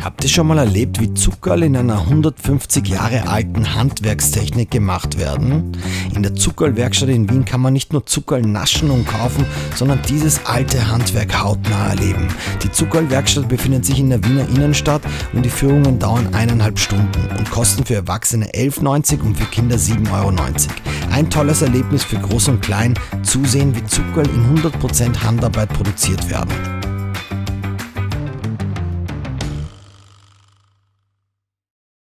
Habt ihr schon mal erlebt, wie Zuckerl in einer 150 Jahre alten Handwerkstechnik gemacht werden? In der Zuckerl-Werkstatt in Wien kann man nicht nur Zuckerl naschen und kaufen, sondern dieses alte Handwerk hautnah erleben. Die Zuckerl-Werkstatt befindet sich in der Wiener Innenstadt und die Führungen dauern 1,5 Stunden und kosten für Erwachsene 11,90 und für Kinder 7,90 Euro. Ein tolles Erlebnis für Groß und Klein, zusehen wie Zuckerl in 100% Handarbeit produziert werden.